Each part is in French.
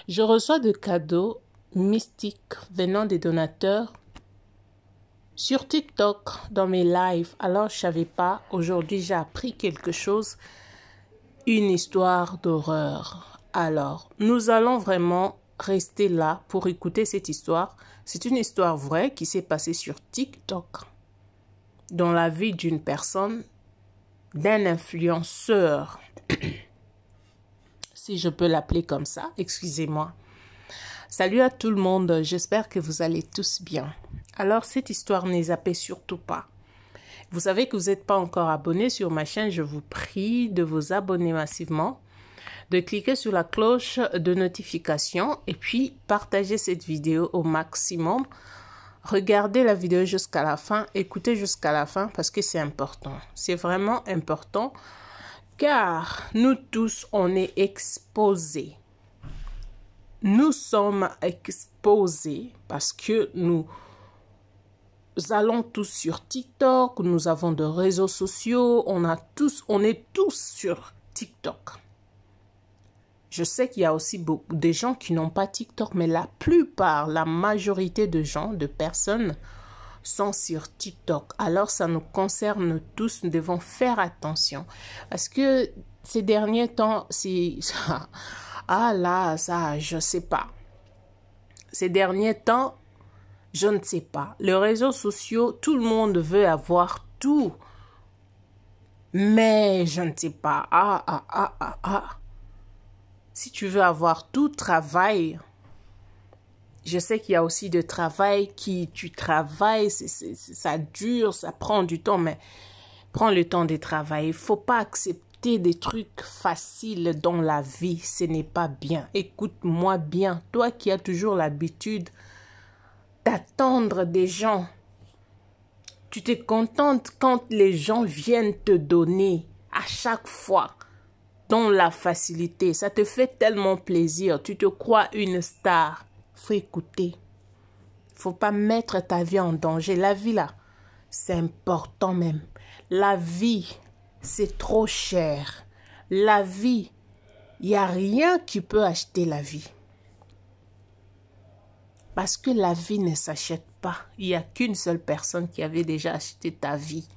Je reçois de cadeaux mystiques venant des donateurs sur TikTok dans mes lives. Alors, je ne savais pas. Aujourd'hui, j'ai appris quelque chose. Une histoire d'horreur. Alors, nous allons vraiment rester là pour écouter cette histoire. C'est une histoire vraie qui s'est passée sur TikTok dans la vie d'une personne, d'un influenceur. Si je peux l'appeler comme ça, excusez-moi. Salut à tout le monde, j'espère que vous allez tous bien. Alors, cette histoire ne zappez surtout pas. Vous savez que vous n'êtes pas encore abonné sur ma chaîne, je vous prie de vous abonner massivement, de cliquer sur la cloche de notification et puis partager cette vidéo au maximum. Regardez la vidéo jusqu'à la fin, écoutez jusqu'à la fin parce que c'est important. C'est vraiment important car nous tous, on est exposés. Nous sommes exposés parce que nous allons tous sur TikTok, nous avons des réseaux sociaux, on est tous sur TikTok. Je sais qu'il y a aussi beaucoup de gens qui n'ont pas TikTok, mais la plupart, la majorité de gens, de personnes sont sur TikTok. Alors, ça nous concerne tous, nous devons faire attention. Parce que ces derniers temps, ah là, ça, je sais pas. Ces derniers temps, je ne sais pas. Les réseaux sociaux, tout le monde veut avoir tout. Mais je ne sais pas. Si tu veux avoir tout, travail. Je sais qu'il y a aussi de travail tu travailles, ça dure, ça prend du temps, mais prends le temps de travailler. Il ne faut pas accepter des trucs faciles dans la vie. Ce n'est pas bien. Écoute-moi bien. Toi qui as toujours l'habitude d'attendre des gens. Tu te contentes quand les gens viennent te donner à chaque fois dans la facilité. Ça te fait tellement plaisir. Tu te crois une star. Faut écouter. Faut pas mettre ta vie en danger. La vie là, c'est important même. La vie, c'est trop cher. La vie, il n'y a rien qui peut acheter la vie. Parce que la vie ne s'achète pas. Il n'y a qu'une seule personne qui avait déjà acheté ta vie.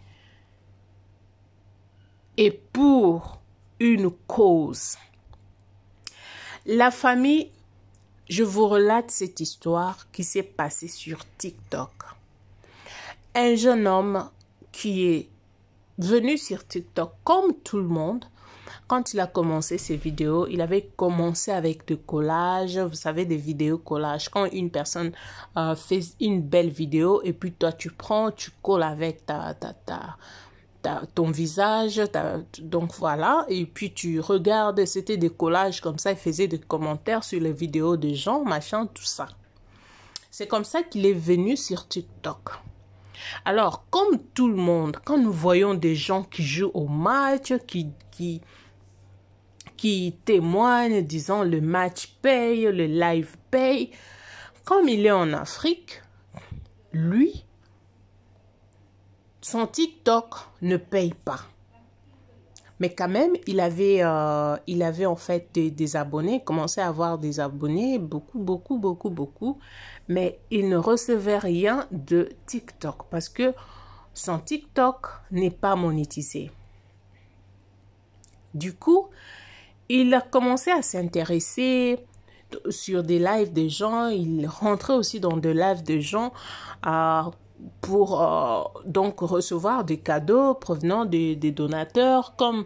Et pour une cause. La famille, je vous relate cette histoire qui s'est passée sur TikTok. Un jeune homme qui est venu sur TikTok comme tout le monde. Quand il a commencé ses vidéos, il avait commencé avec des collages, vous savez, des vidéos collages. Quand une personne fait une belle vidéo et puis toi tu prends, tu colles avec ton visage, donc voilà, et puis tu regardes, c'était des collages comme ça, il faisait des commentaires sur les vidéos des gens, machin, tout ça. C'est comme ça qu'il est venu sur TikTok. Alors, comme tout le monde, quand nous voyons des gens qui jouent au match, qui témoignent, disons le match paye, le live paye, comme il est en Afrique, lui, son TikTok ne paye pas. Mais quand même, il avait en fait des abonnés, commençait à avoir des abonnés, beaucoup. Mais il ne recevait rien de TikTok parce que son TikTok n'est pas monétisé. Du coup, il a commencé à s'intéresser sur des lives des gens. Il rentrait aussi dans des lives des gens pour donc recevoir des cadeaux provenant des donateurs. Comme,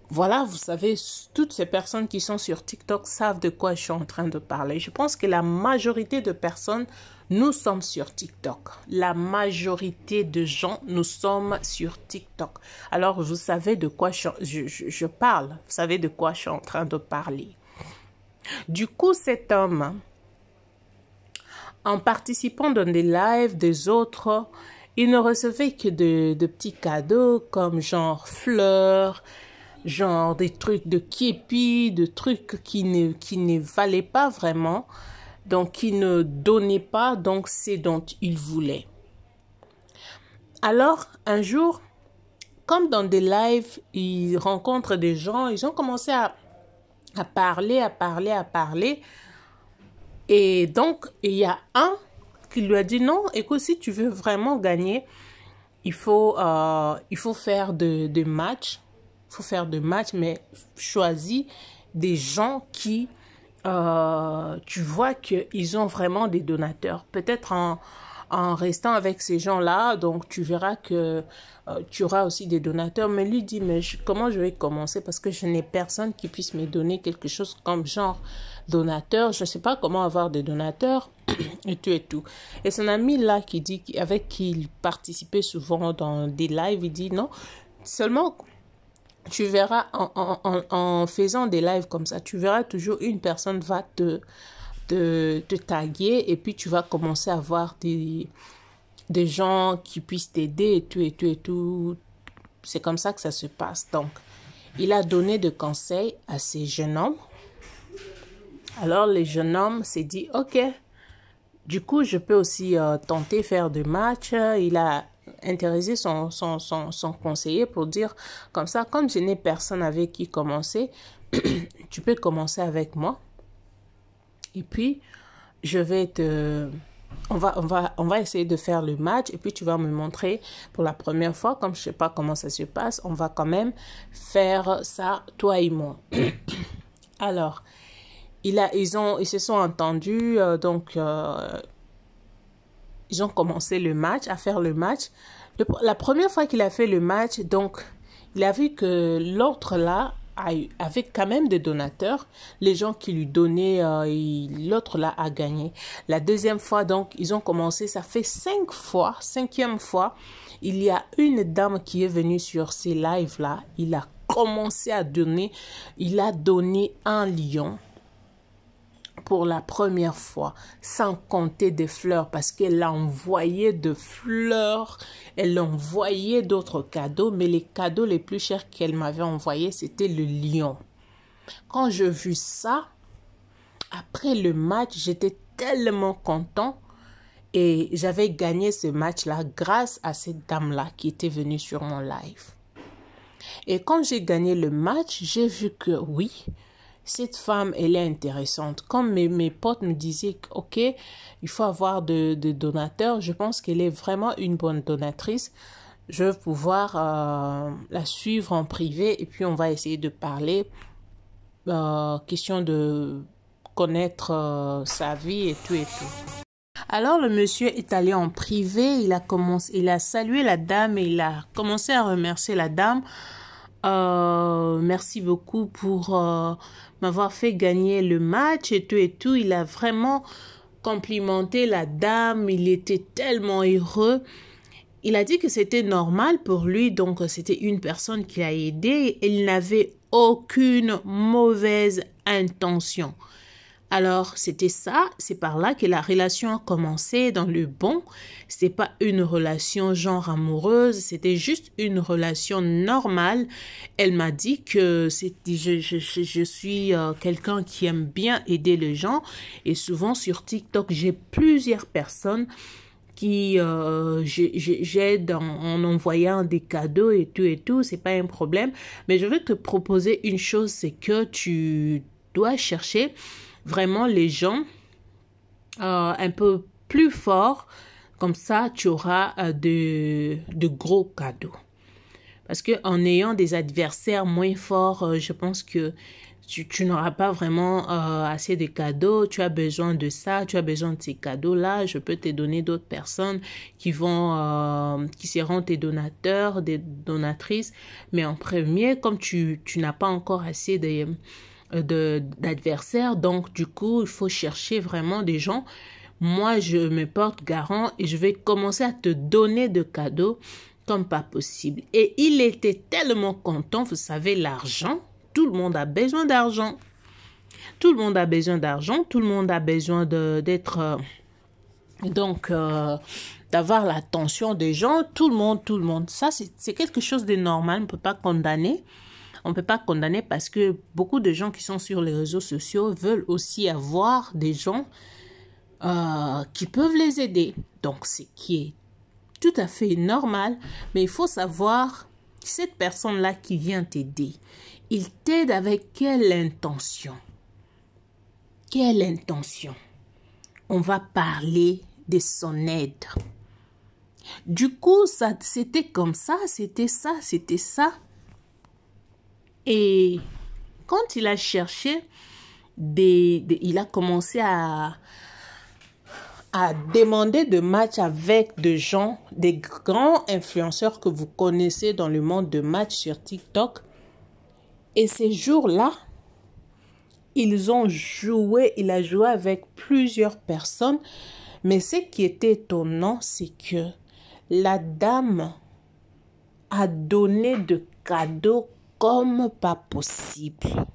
voilà, vous savez, toutes ces personnes qui sont sur TikTok savent de quoi je suis en train de parler. Je pense que la majorité de personnes, nous sommes sur TikTok. La majorité de gens, nous sommes sur TikTok. Alors, vous savez de quoi je parle. Vous savez de quoi je suis en train de parler. Du coup, cet homme, en participant dans des lives des autres, il ne recevait que de petits cadeaux comme genre fleurs, genre des trucs de képi, de trucs qui ne valaient pas vraiment, donc qui ne donnaient pas donc ce dont il voulait. Alors, un jour, comme dans des lives, il rencontre des gens, ils ont commencé à parler. Et donc, il y a un qui lui a dit non, écoute, si tu veux vraiment gagner, il faut faire de matchs. Il faut faire de matchs, mais choisis des gens qui, tu vois qu'ils ont vraiment des donateurs. Peut-être en restant avec ces gens-là, donc tu verras que tu auras aussi des donateurs. Mais lui dit, mais comment je vais commencer parce que je n'ai personne qui puisse me donner quelque chose comme genre donateur. Je ne sais pas comment avoir des donateurs et tout et tout. Et son ami là qui dit, avec qui il participait souvent dans des lives, il dit non, seulement tu verras en faisant des lives comme ça, tu verras toujours une personne va te taguer et puis tu vas commencer à voir des gens qui puissent t'aider et tout et tout et tout. C'est comme ça que ça se passe. Donc, il a donné des conseils à ces jeunes hommes. Alors, les jeunes hommes s'est dit, ok, du coup, je peux aussi tenter faire des matchs. Il a intéressé son conseiller pour dire, comme ça, comme je n'ai personne avec qui commencer, tu peux commencer avec moi. Et puis, je vais on va essayer de faire le match et puis tu vas me montrer pour la première fois, comme je sais pas comment ça se passe, on va quand même faire ça, toi et moi. Alors, ils se sont entendus, donc ils ont commencé le match, à faire le match. La première fois qu'il a fait le match, donc, il a vu que l'autre là avait quand même des donateurs. Les gens qui lui donnaient, l'autre là a gagné. La deuxième fois, donc, ils ont commencé, ça fait 5 fois, 5e fois, il y a une dame qui est venue sur ces lives là. Il a commencé à donner, il a donné un lion. Pour la première fois, sans compter des fleurs, parce qu'elle a envoyé de fleurs, elle envoyait d'autres cadeaux, mais les cadeaux les plus chers qu'elle m'avait envoyés, c'était le lion. Quand je vis ça, après le match, j'étais tellement content et j'avais gagné ce match-là grâce à cette dame-là qui était venue sur mon live. Et quand j'ai gagné le match, j'ai vu que oui, cette femme, elle est intéressante. Comme mes potes me disaient, ok, il faut avoir de donateurs, je pense qu'elle est vraiment une bonne donatrice. Je vais pouvoir la suivre en privé et puis on va essayer de parler. Question de connaître sa vie et tout et tout. Alors le monsieur est allé en privé, il a salué la dame et il a commencé à remercier la dame. Merci beaucoup pour m'avoir fait gagner le match et tout et tout. Il a vraiment complimenté la dame. Il était tellement heureux. Il a dit que c'était normal pour lui. Donc, c'était une personne qui l'a aidé. Il n'avait aucune mauvaise intention. Alors, c'était ça, c'est par là que la relation a commencé dans le bon. C'était pas une relation genre amoureuse, c'était juste une relation normale. Elle m'a dit que je suis quelqu'un qui aime bien aider les gens. Et souvent sur TikTok, j'ai plusieurs personnes qui j'aide en envoyant des cadeaux et tout, c'est pas un problème. Mais je veux te proposer une chose, c'est que tu dois chercher vraiment les gens un peu plus forts, comme ça tu auras de gros cadeaux. Parce que en ayant des adversaires moins forts, je pense que tu n'auras pas vraiment assez de cadeaux. Tu as besoin de ça, tu as besoin de ces cadeaux-là. Je peux te donner d'autres personnes qui seront tes donateurs, des donatrices. Mais en premier, comme tu n'as pas encore assez d'adversaires, donc du coup il faut chercher vraiment des gens. Moi je me porte garant et je vais commencer à te donner de cadeaux comme pas possible. Et il était tellement content. Vous savez, l'argent, tout le monde a besoin d'argent, tout le monde a besoin d'argent, tout le monde a besoin d'être d'avoir l'attention des gens, tout le monde, ça c'est quelque chose de normal. On ne peut pas condamner. On ne peut pas condamner parce que beaucoup de gens qui sont sur les réseaux sociaux veulent aussi avoir des gens qui peuvent les aider. Donc, c'est qui est tout à fait normal. Mais il faut savoir, cette personne-là qui vient t'aider, il t'aide avec quelle intention? Quelle intention? on va parler de son aide. Du coup, c'était comme ça, c'était ça, c'était ça. Et quand il a cherché, il a commencé à demander de matchs avec des gens, des grands influenceurs que vous connaissez dans le monde de match sur TikTok. Et ces jours-là, il a joué avec plusieurs personnes. Mais ce qui était étonnant, c'est que la dame a donné de cadeaux comme pas possible.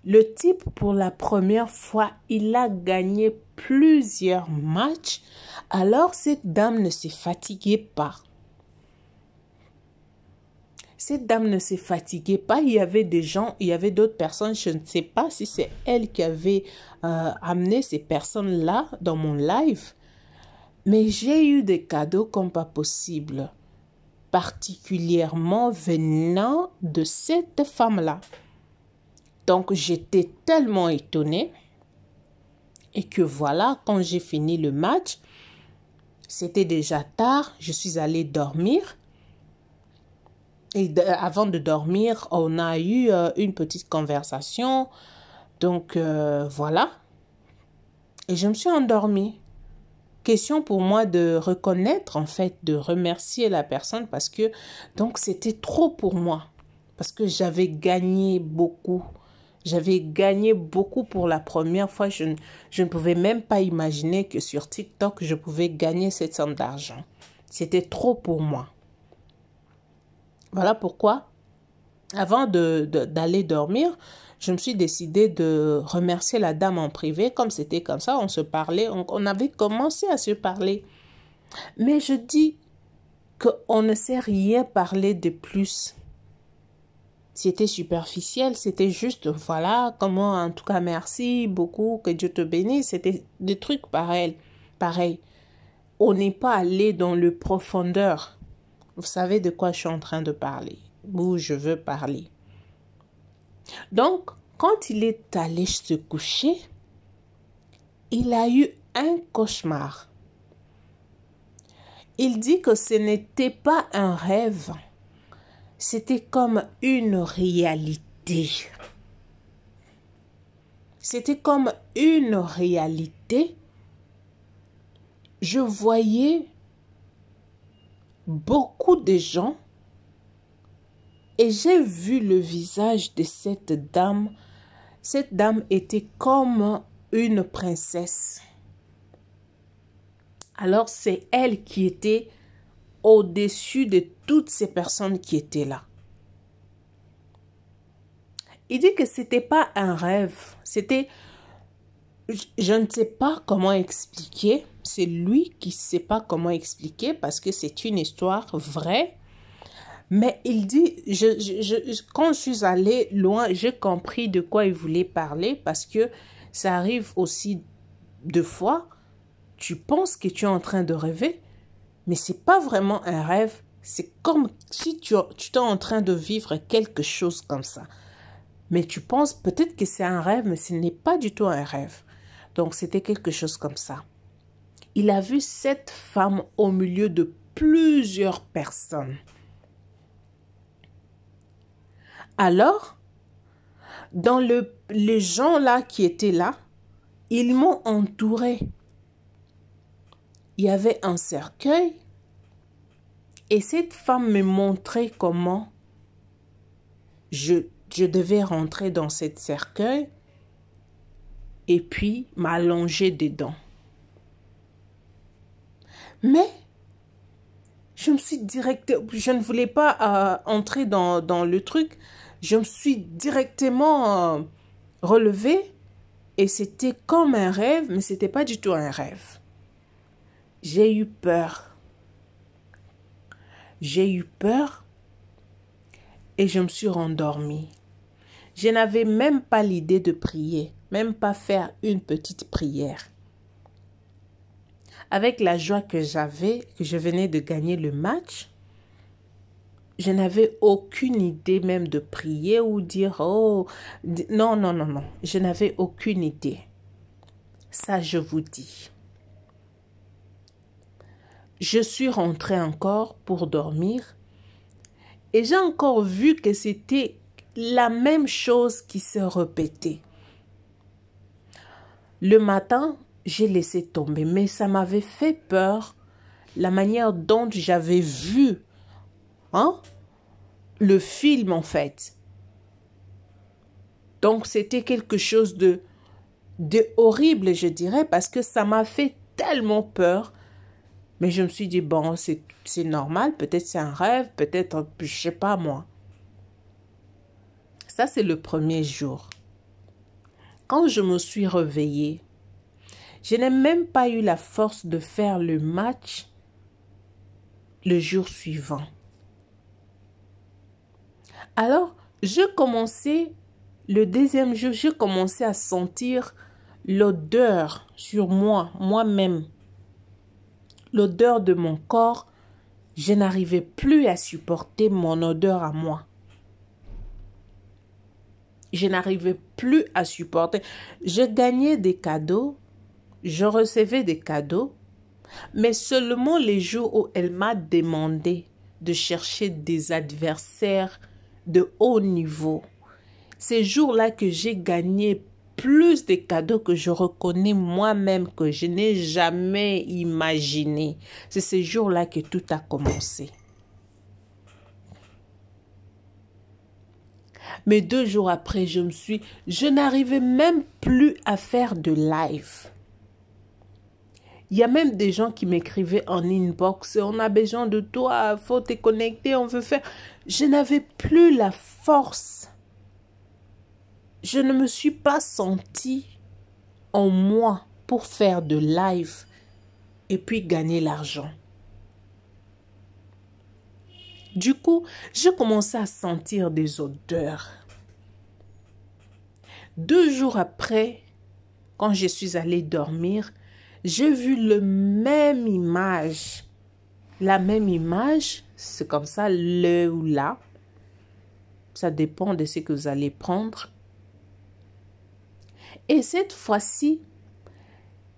Le type, pour la première fois, il a gagné plusieurs matchs. Alors, cette dame ne s'est fatiguée pas. Cette dame ne s'est fatiguée pas. Il y avait des gens, il y avait d'autres personnes. Je ne sais pas si c'est elle qui avait amené ces personnes-là dans mon live. Mais j'ai eu des cadeaux comme pas possible. Particulièrement venant de cette femme-là. Donc, j'étais tellement étonnée. Et que voilà, quand j'ai fini le match, c'était déjà tard. Je suis allée dormir. Et avant de dormir, on a eu une petite conversation. Donc, voilà. Et je me suis endormie. Question pour moi de reconnaître, en fait, de remercier la personne parce que, donc, c'était trop pour moi. Parce que j'avais gagné beaucoup. J'avais gagné beaucoup pour la première fois. Je ne pouvais même pas imaginer que sur TikTok, je pouvais gagner cette somme d'argent. C'était trop pour moi. Voilà pourquoi, avant d'aller dormir, je me suis décidé de remercier la dame en privé. Comme c'était comme ça, on se parlait. On avait commencé à se parler. Mais je dis qu'on ne s'est rien parlé de plus. C'était superficiel, c'était juste, voilà, comment, en tout cas, merci beaucoup, que Dieu te bénisse. C'était des trucs pareils. On n'est pas allé dans le profondeur. Vous savez de quoi je suis en train de parler, où je veux parler. Donc, quand il est allé se coucher, il a eu un cauchemar. Il dit que ce n'était pas un rêve. C'était comme une réalité. C'était comme une réalité. Je voyais beaucoup de gens et j'ai vu le visage de cette dame. Cette dame était comme une princesse. Alors c'est elle qui était au-dessus de toutes ces personnes qui étaient là. Il dit que c'était pas un rêve, c'était, je ne sais pas comment expliquer, c'est lui qui ne sait pas comment expliquer parce que c'est une histoire vraie. Mais il dit, quand je suis allée loin, j'ai compris de quoi il voulait parler parce que ça arrive aussi deux fois, tu penses que tu es en train de rêver, mais ce n'est pas vraiment un rêve, c'est comme si tu es en train de vivre quelque chose comme ça. Mais tu penses peut-être que c'est un rêve, mais ce n'est pas du tout un rêve. Donc c'était quelque chose comme ça. Il a vu cette femme au milieu de plusieurs personnes. Alors, dans les gens là qui étaient là, ils m'ont entouré. Il y avait un cercueil et cette femme me montrait comment je devais rentrer dans ce cercueil et puis m'allonger dedans. Mais je ne voulais pas entrer dans le truc. Je me suis directement relevée et c'était comme un rêve, mais ce n'était pas du tout un rêve. J'ai eu peur. J'ai eu peur et je me suis rendormie. Je n'avais même pas l'idée de prier, même pas faire une petite prière. Avec la joie que j'avais, que je venais de gagner le match, je n'avais aucune idée même de prier ou dire, oh, non, non, non, non, je n'avais aucune idée. Ça, je vous dis. Je suis rentrée encore pour dormir et j'ai encore vu que c'était la même chose qui se répétait. Le matin, j'ai laissé tomber, mais ça m'avait fait peur, la manière dont j'avais vu le film en fait. Donc c'était quelque chose de horrible, je dirais, parce que ça m'a fait tellement peur. Mais je me suis dit, bon, c'est normal, peut-être c'est un rêve, peut-être, je sais pas moi. Ça, c'est le premier jour. Quand je me suis réveillée, je n'ai même pas eu la force de faire le match le jour suivant. Alors, je commençais, le deuxième jour, je commençais à sentir l'odeur sur moi-même. L'odeur de mon corps, je n'arrivais plus à supporter mon odeur à moi. Je n'arrivais plus à supporter. Je gagnais des cadeaux, je recevais des cadeaux, mais seulement les jours où elle m'a demandé de chercher des adversaires de haut niveau. Ces jours-là que j'ai gagné plus de cadeaux que je reconnais moi-même que je n'ai jamais imaginé. C'est ces jours-là que tout a commencé. Mais 2 jours après, je n'arrivais même plus à faire de live. Il y a même des gens qui m'écrivaient en inbox, on a besoin de toi, faut te connecter, on veut faire. Je n'avais plus la force. Je ne me suis pas sentie en moi pour faire de live et puis gagner l'argent. Du coup, je commençais à sentir des odeurs. 2 jours après, quand je suis allée dormir, j'ai vu la même image. La même image, c'est comme ça, le ou là. Ça dépend de ce que vous allez prendre. Et cette fois-ci,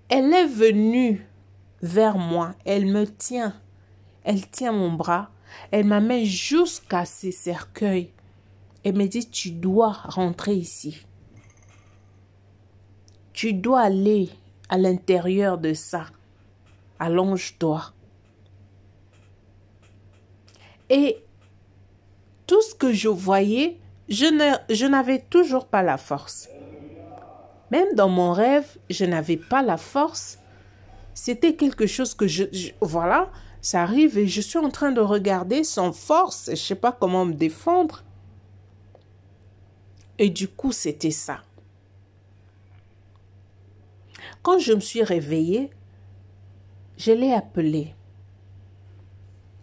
elle est venue vers moi. Elle me tient. Elle tient mon bras. Elle m'amène jusqu'à ses cercueils. Elle me dit, tu dois rentrer ici. Tu dois aller à l'intérieur de ça. Allonge-toi. Et tout ce que je voyais, je n'avais toujours pas la force. Même dans mon rêve, je n'avais pas la force. C'était quelque chose que voilà, ça arrive et je suis en train de regarder sans force. Je ne sais pas comment me défendre. Et du coup, c'était ça. Quand je me suis réveillée, je l'ai appelé.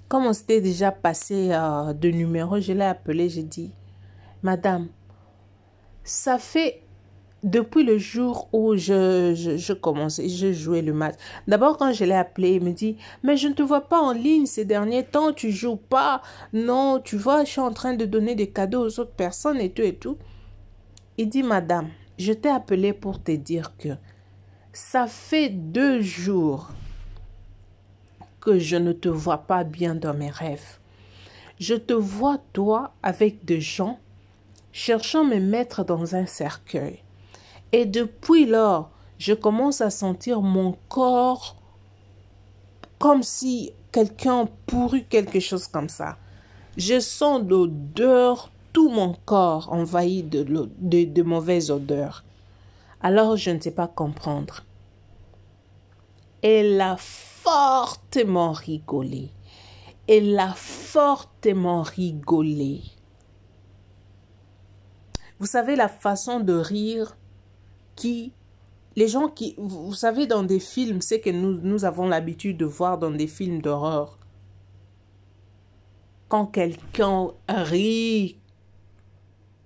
Comme on s'était déjà passé de numéro, je l'ai appelé, j'ai dit, Madame, ça fait depuis le jour où je commençais, je jouais le match. D'abord, quand je l'ai appelé, il me dit, mais je ne te vois pas en ligne ces derniers temps, tu joues pas. Non, tu vois, je suis en train de donner des cadeaux aux autres personnes et tout et tout. Il dit, Madame, je t'ai appelé pour te dire que ça fait 2 jours que je ne te vois pas bien dans mes rêves. Je te vois, toi, avec des gens, cherchant me mettre dans un cercueil. Et depuis lors, je commence à sentir mon corps comme si quelqu'un pourrit quelque chose comme ça. Je sens l'odeur, tout mon corps envahi de mauvaises odeurs. Alors, je ne sais pas comprendre. Elle a fortement rigolé. Elle a fortement rigolé. Vous savez, la façon de rire les gens qui, vous savez, dans des films, c'est que nous avons l'habitude de voir dans des films d'horreur. Quand quelqu'un rit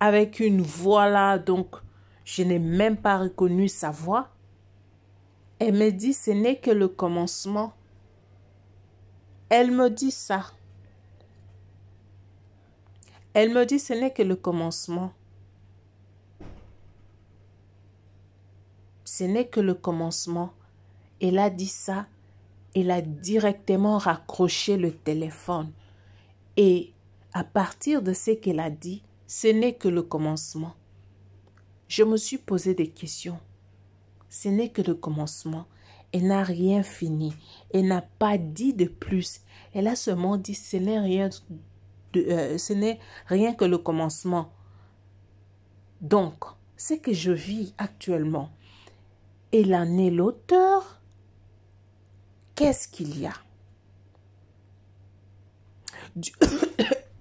avec une voix là, donc je n'ai même pas reconnu sa voix. Elle me dit, ce n'est que le commencement. Elle me dit ça. Elle me dit, ce n'est que le commencement. Ce n'est que le commencement. Elle a dit ça. Elle a directement raccroché le téléphone. Et à partir de ce qu'elle a dit, ce n'est que le commencement. Je me suis posé des questions. Ce n'est que le commencement. Elle n'a rien fini. Elle n'a pas dit de plus. Elle a seulement dit ce n'est rien que le commencement. Donc, ce que je vis actuellement, elle en est l'auteur. Qu'est-ce qu'il y a?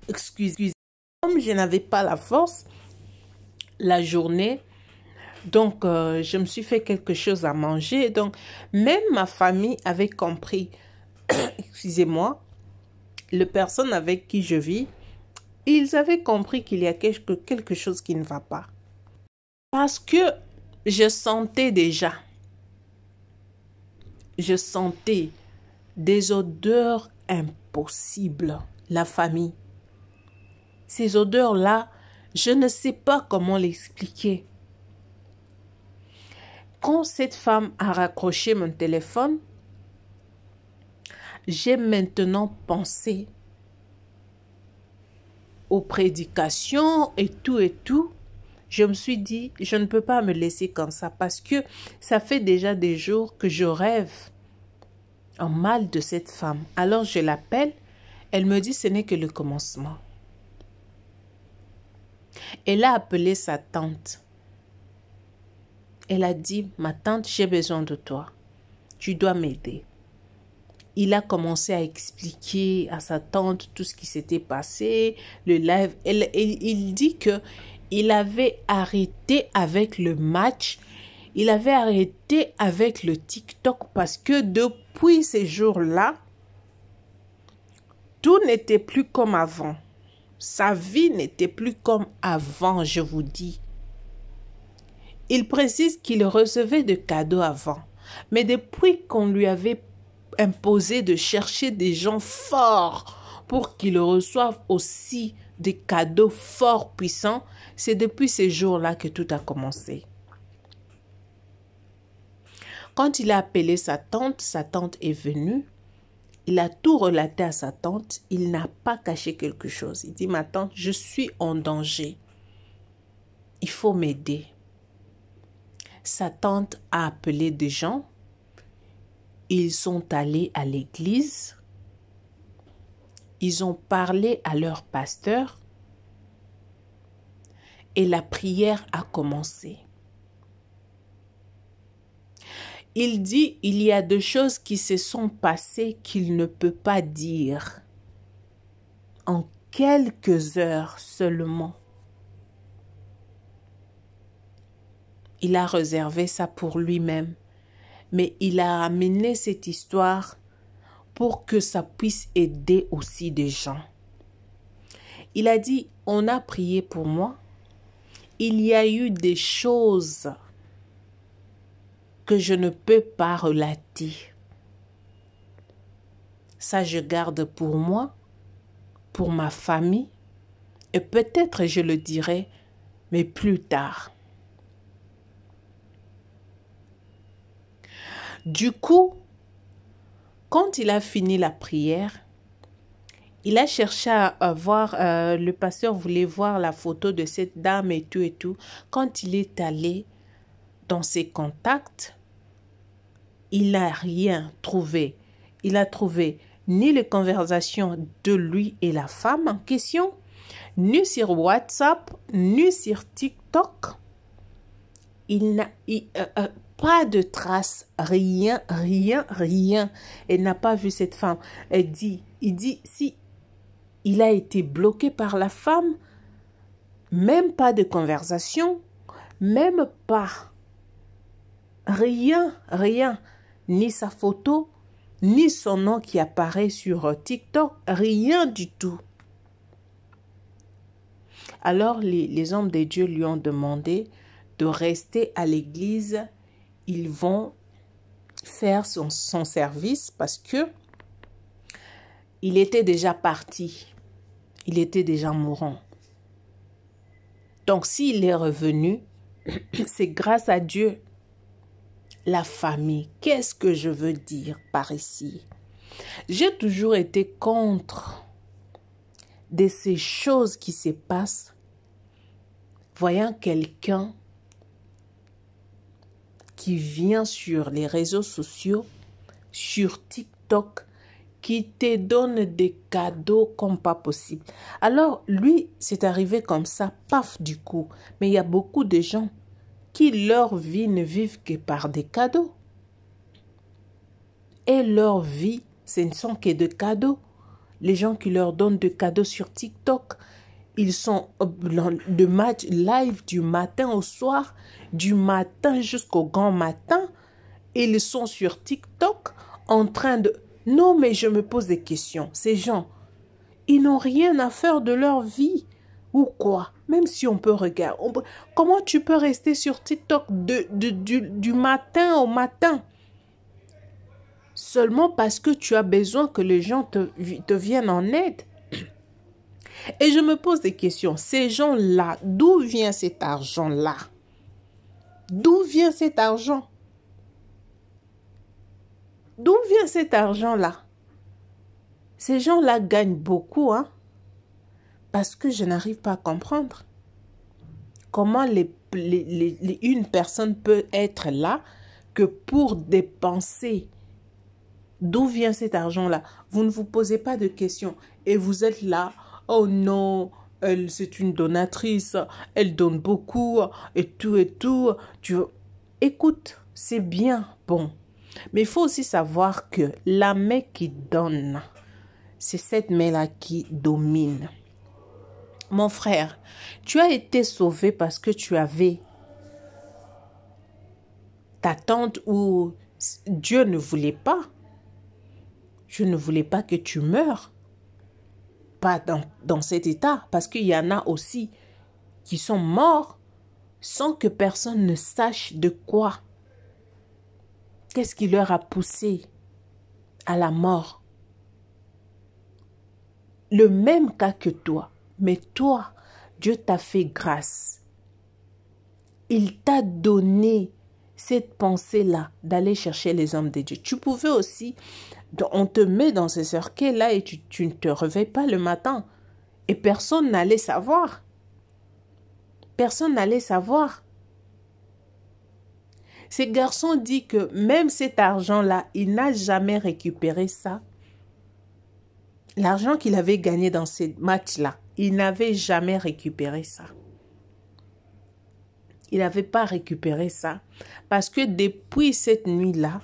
Excusez. Comme je n'avais pas la force, la journée, donc je me suis fait quelque chose à manger. Donc, même ma famille avait compris, excusez-moi, les personnes avec qui je vis, ils avaient compris qu'il y a quelque chose qui ne va pas. Parce que je sentais des odeurs impossibles, la famille. Ces odeurs-là, je ne sais pas comment l'expliquer. Quand cette femme a raccroché mon téléphone, j'ai maintenant pensé aux prédications et tout. Je me suis dit, je ne peux pas me laisser comme ça parce que ça fait déjà des jours que je rêve en mal de cette femme. Alors je l'appelle, elle me dit ce n'est que le commencement. Elle a appelé sa tante. Elle a dit, ma tante, j'ai besoin de toi. Tu dois m'aider. Il a commencé à expliquer à sa tante tout ce qui s'était passé, le live. Il dit que il avait arrêté avec le match. Il avait arrêté avec le TikTok parce que depuis ces jours-là, tout n'était plus comme avant. Sa vie n'était plus comme avant, je vous dis. Il précise qu'il recevait de cadeaux avant. Mais depuis qu'on lui avait imposé de chercher des gens forts pour qu'ils reçoivent aussi des cadeaux forts, puissants, c'est depuis ces jours-là que tout a commencé. Quand il a appelé sa tante est venue. Il a tout relaté à sa tante. Il n'a pas caché quelque chose. Il dit, ma tante, je suis en danger. Il faut m'aider. Sa tante a appelé des gens. Ils sont allés à l'église. Ils ont parlé à leur pasteur. Et la prière a commencé. Il dit, il y a des choses qui se sont passées qu'il ne peut pas dire. En quelques heures seulement. Il a réservé ça pour lui-même. Mais il a amené cette histoire pour que ça puisse aider aussi des gens. Il a dit, on a prié pour moi. Il y a eu des choses que je ne peux pas relater. Ça, je garde pour moi, pour ma famille, et peut-être je le dirai, mais plus tard. Du coup, quand il a fini la prière, il a cherché à voir, le pasteur voulait voir la photo de cette dame et tout. Quand il est allé dans ses contacts, il n'a rien trouvé. Il a trouvé ni les conversations de lui et la femme en question, ni sur WhatsApp, ni sur TikTok. Il n'a pas de traces, rien. Elle n'a pas vu cette femme. Il dit, si il a été bloqué par la femme, même pas de conversation, même pas. Rien. Ni sa photo, ni son nom qui apparaît sur TikTok, rien du tout. Alors les hommes de Dieu lui ont demandé de rester à l'église. Ils vont faire son service parce que il était déjà parti. Il était déjà mourant. Donc, s'il est revenu, c'est grâce à Dieu. La famille, qu'est-ce que je veux dire par ici? J'ai toujours été contre de ces choses qui se passent, voyant quelqu'un qui vient sur les réseaux sociaux, sur TikTok, qui te donne des cadeaux comme pas possible. Alors, lui, c'est arrivé comme ça, paf, du coup. Mais il y a beaucoup de gens qui, leur vie, ne vivent que par des cadeaux. Et leur vie, ce ne sont que de cadeaux. Les gens qui leur donnent des cadeaux sur TikTok, ils sont de match live du matin au soir, du matin jusqu'au grand matin. Ils sont sur TikTok en train de... Non, mais je me pose des questions. Ces gens, ils n'ont rien à faire de leur vie. Ou quoi? Même si on peut regarder. Comment tu peux rester sur TikTok du matin au matin? Seulement parce que tu as besoin que les gens te viennent en aide. Et je me pose des questions. Ces gens-là, d'où vient cet argent-là? D'où vient cet argent? D'où vient cet argent-là? Ces gens-là gagnent beaucoup, hein? Parce que je n'arrive pas à comprendre. Comment une personne peut être là que pour dépenser. D'où vient cet argent-là? Vous ne vous posez pas de questions. Et vous êtes là. Oh non, c'est une donatrice. Elle donne beaucoup. Et tout, et tout. Écoute, c'est bien, bon. Mais il faut aussi savoir que la main qui donne, c'est cette main-là qui domine. Mon frère, tu as été sauvé parce que tu avais ta tante ou Dieu ne voulait pas. Je ne voulais pas que tu meurs. Pas dans cet état. Parce qu'il y en a aussi qui sont morts sans que personne ne sache de quoi. Qu'est-ce qui leur a poussé à la mort? Le même cas que toi. Mais toi, Dieu t'a fait grâce. Il t'a donné cette pensée-là d'aller chercher les hommes de Dieu. Tu pouvais aussi, on te met dans ce cercueil-là et tu ne te réveilles pas le matin. Et personne n'allait savoir. Personne n'allait savoir. Ce garçon dit que même cet argent-là, il n'a jamais récupéré ça. L'argent qu'il avait gagné dans ces matchs-là, il n'avait jamais récupéré ça. Il n'avait pas récupéré ça. Parce que depuis cette nuit-là,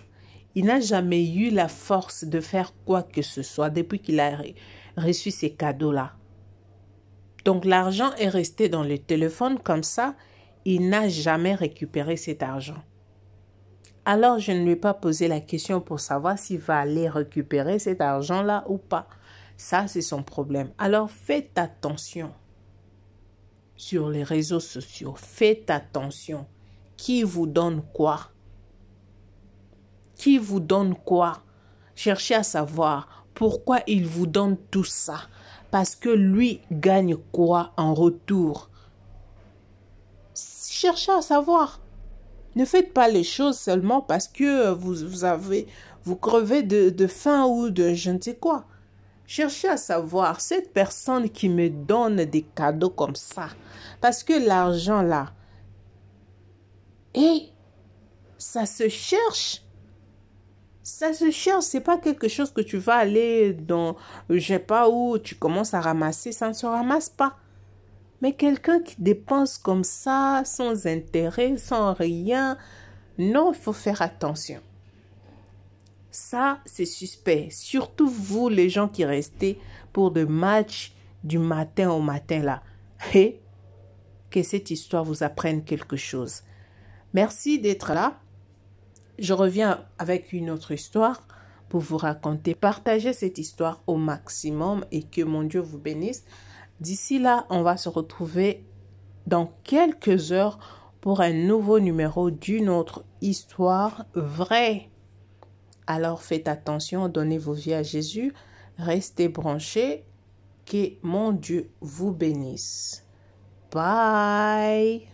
il n'a jamais eu la force de faire quoi que ce soit depuis qu'il a reçu ces cadeaux-là. Donc l'argent est resté dans le téléphone comme ça. Il n'a jamais récupéré cet argent. Alors je ne lui ai pas posé la question pour savoir s'il va aller récupérer cet argent-là ou pas. Ça, c'est son problème. Alors faites attention sur les réseaux sociaux. Faites attention. Qui vous donne quoi? Qui vous donne quoi? Cherchez à savoir pourquoi il vous donne tout ça. Parce que lui gagne quoi en retour? Cherchez à savoir. Ne faites pas les choses seulement parce que vous crevez de faim ou de je ne sais quoi. Cherchez à savoir, cette personne qui me donne des cadeaux comme ça, parce que l'argent là, ça se cherche. Ça se cherche, c'est pas quelque chose que tu vas aller dans, je sais pas où, tu commences à ramasser, ça ne se ramasse pas. Mais quelqu'un qui dépense comme ça, sans intérêt, sans rien, non, il faut faire attention. Ça, c'est suspect. Surtout vous, les gens qui restez pour des matchs du matin au matin là. Et que cette histoire vous apprenne quelque chose. Merci d'être là. Je reviens avec une autre histoire pour vous raconter. Partagez cette histoire au maximum et que mon Dieu vous bénisse. D'ici là, on va se retrouver dans quelques heures pour un nouveau numéro d'une autre histoire vraie. Alors faites attention, donnez vos vies à Jésus, restez branchés, que mon Dieu vous bénisse. Bye.